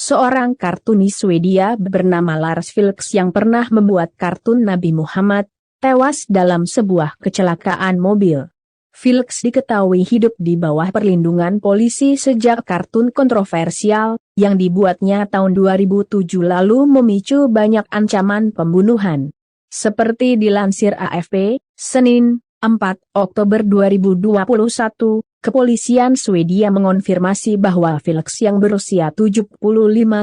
seorang kartunis Swedia bernama Lars Vilks yang pernah membuat kartun Nabi Muhammad, tewas dalam sebuah kecelakaan mobil. Vilks diketahui hidup di bawah perlindungan polisi sejak kartun kontroversial yang dibuatnya tahun 2007 lalu memicu banyak ancaman pembunuhan. Seperti dilansir AFP, Senin, 4 Oktober 2021, kepolisian Swedia mengonfirmasi bahwa Vilks yang berusia 75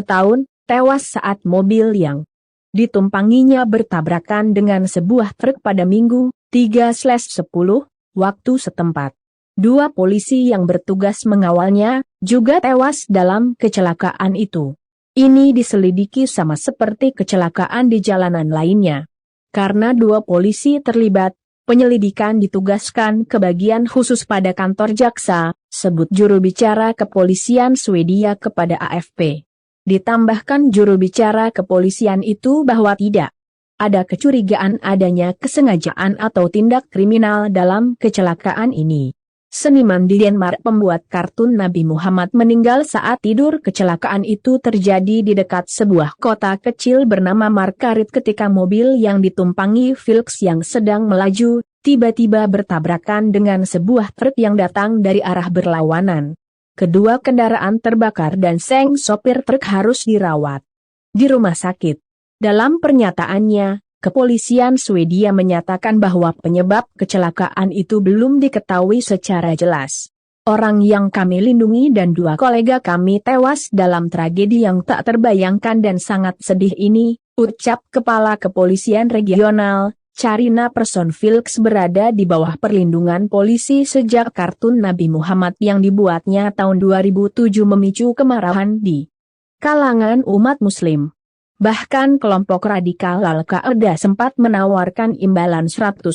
tahun, tewas saat mobil yang ditumpanginya bertabrakan dengan sebuah truk pada Minggu, 3/10, waktu setempat. Dua polisi yang bertugas mengawalnya juga tewas dalam kecelakaan itu. Ini diselidiki sama seperti kecelakaan di jalanan lainnya. Karena dua polisi terlibat, penyelidikan ditugaskan ke bagian khusus pada kantor jaksa, sebut juru bicara kepolisian Swedia kepada AFP. Ditambahkan juru bicara kepolisian itu bahwa tidak ada kecurigaan adanya kesengajaan atau tindak kriminal dalam kecelakaan ini. Seniman di Denmark pembuat kartun Nabi Muhammad meninggal saat tidur. Kecelakaan itu terjadi di dekat sebuah kota kecil bernama Markarit ketika mobil yang ditumpangi Vilks yang sedang melaju, tiba-tiba bertabrakan dengan sebuah truk yang datang dari arah berlawanan. Kedua kendaraan terbakar dan sang sopir truk harus dirawat di rumah sakit. Dalam pernyataannya, kepolisian Swedia menyatakan bahwa penyebab kecelakaan itu belum diketahui secara jelas. Orang yang kami lindungi dan dua kolega kami tewas dalam tragedi yang tak terbayangkan dan sangat sedih ini, ucap Kepala Kepolisian Regional, Carina Persson. Vilks berada di bawah perlindungan polisi sejak kartun Nabi Muhammad yang dibuatnya tahun 2007 memicu kemarahan di kalangan umat Muslim. Bahkan kelompok radikal Al-Qaeda sempat menawarkan imbalan $100.000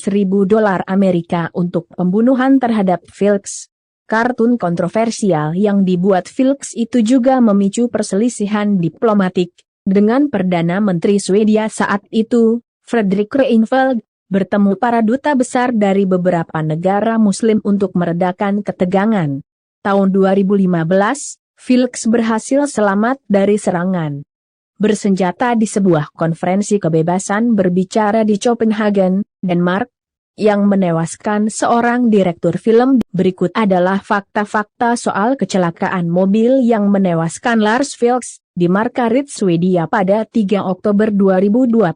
Amerika untuk pembunuhan terhadap Vilks. Kartun kontroversial yang dibuat Vilks itu juga memicu perselisihan diplomatik dengan Perdana Menteri Swedia saat itu, Fredrik Reinfeldt, bertemu para duta besar dari beberapa negara Muslim untuk meredakan ketegangan. Tahun 2015, Vilks berhasil selamat dari serangan bersenjata di sebuah konferensi kebebasan berbicara di Copenhagen, Denmark, yang menewaskan seorang direktur film. Berikut adalah fakta-fakta soal kecelakaan mobil yang menewaskan Lars Vilks di Markarit, Swedia pada 3 Oktober 2021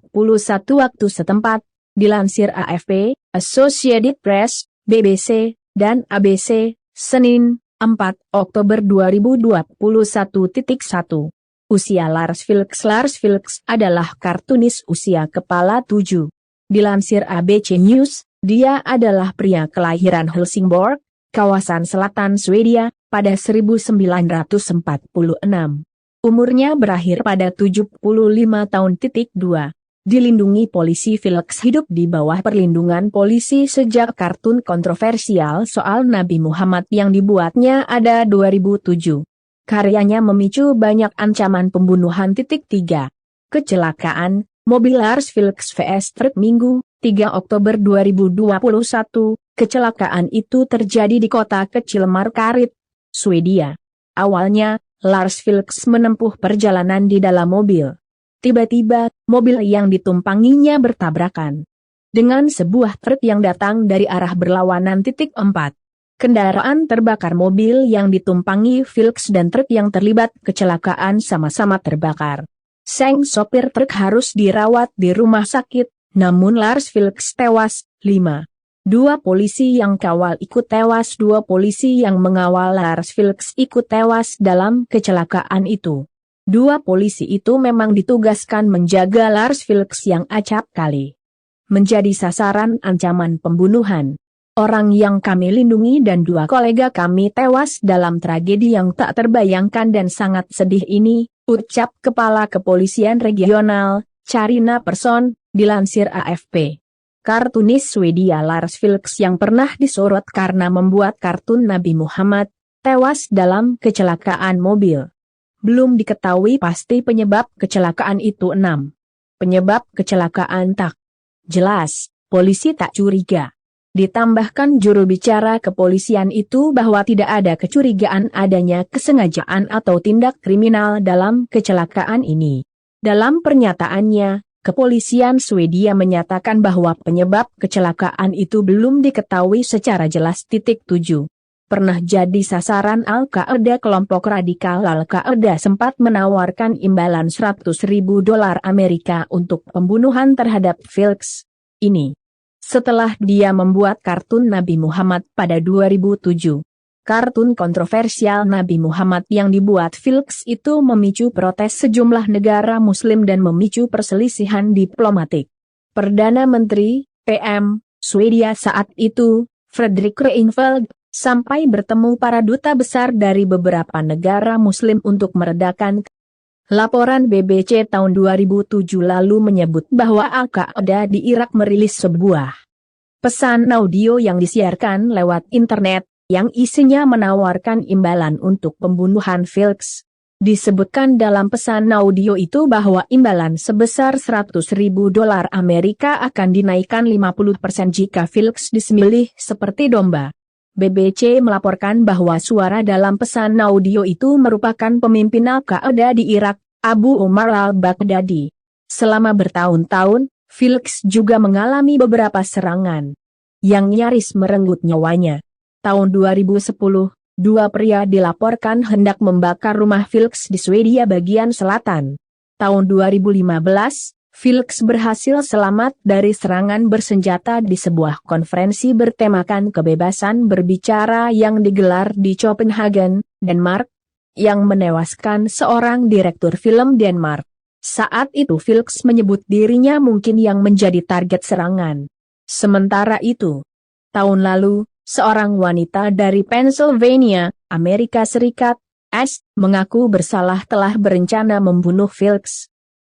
waktu setempat, dilansir AFP, Associated Press, BBC, dan ABC, Senin, 4 Oktober 2021. 1. Usia Lars Vilks. Lars Vilks adalah kartunis usia kepala 7. Dilansir ABC News, dia adalah pria kelahiran Helsingborg, kawasan selatan Swedia, pada 1946. Umurnya berakhir pada 75 tahun. 2. Dilindungi polisi. Vilks hidup di bawah perlindungan polisi sejak kartun kontroversial soal Nabi Muhammad yang dibuatnya ada 2007. Karyanya memicu banyak ancaman pembunuhan. 3. Kecelakaan mobil Lars Vilks vs truk Minggu, 3 Oktober 2021. Kecelakaan itu terjadi di kota kecil Markarit, Swedia. Awalnya, Lars Vilks menempuh perjalanan di dalam mobil. Tiba-tiba, mobil yang ditumpanginya bertabrakan dengan sebuah truk yang datang dari arah berlawanan. 4. Kendaraan terbakar. Mobil yang ditumpangi Vilks dan truk yang terlibat kecelakaan sama-sama terbakar. Sang sopir truk harus dirawat di rumah sakit, namun Lars Vilks tewas. 5. Dua polisi yang kawal ikut tewas. Dua polisi yang mengawal Lars Vilks ikut tewas dalam kecelakaan itu. Dua polisi itu memang ditugaskan menjaga Lars Vilks yang acap kali menjadi sasaran ancaman pembunuhan. Orang yang kami lindungi dan dua kolega kami tewas dalam tragedi yang tak terbayangkan dan sangat sedih ini, ucap Kepala Kepolisian Regional, Carina Persson, dilansir AFP. Kartunis Swedia Lars Vilks yang pernah disorot karena membuat kartun Nabi Muhammad, tewas dalam kecelakaan mobil. Belum diketahui pasti penyebab kecelakaan itu. 6. Penyebab kecelakaan tak jelas, polisi tak curiga. Ditambahkan juru bicara kepolisian itu bahwa tidak ada kecurigaan adanya kesengajaan atau tindak kriminal dalam kecelakaan ini. Dalam pernyataannya, kepolisian Swedia menyatakan bahwa penyebab kecelakaan itu belum diketahui secara jelas. 7. Pernah jadi sasaran Al-Qaeda. Kelompok radikal Al-Qaeda sempat menawarkan imbalan $100.000 Amerika untuk pembunuhan terhadap Filks ini. Setelah dia membuat kartun Nabi Muhammad pada 2007. Kartun kontroversial Nabi Muhammad yang dibuat Filks itu memicu protes sejumlah negara muslim dan memicu perselisihan diplomatik. Perdana Menteri, PM, Swedia saat itu, Fredrik Reinfeldt, sampai bertemu para duta besar dari beberapa negara muslim untuk meredakan. Laporan BBC tahun 2007 lalu menyebut bahwa Al-Qaeda di Irak merilis sebuah pesan audio yang disiarkan lewat internet, yang isinya menawarkan imbalan untuk pembunuhan Filks. Disebutkan dalam pesan audio itu bahwa imbalan sebesar $100.000 Amerika akan dinaikkan 50% jika Filks disembelih seperti domba. BBC melaporkan bahwa suara dalam pesan audio itu merupakan pemimpin Al-Qaeda di Irak, Abu Umar al-Baghdadi. Selama bertahun-tahun, Filks juga mengalami beberapa serangan yang nyaris merenggut nyawanya. Tahun 2010, dua pria dilaporkan hendak membakar rumah Filks di Swedia bagian selatan. Tahun 2015, Filks berhasil selamat dari serangan bersenjata di sebuah konferensi bertemakan kebebasan berbicara yang digelar di Copenhagen, Denmark, yang menewaskan seorang direktur film Denmark. Saat itu Filks menyebut dirinya mungkin yang menjadi target serangan. Sementara itu, tahun lalu, seorang wanita dari Pennsylvania, Amerika Serikat, mengaku bersalah telah berencana membunuh Filks.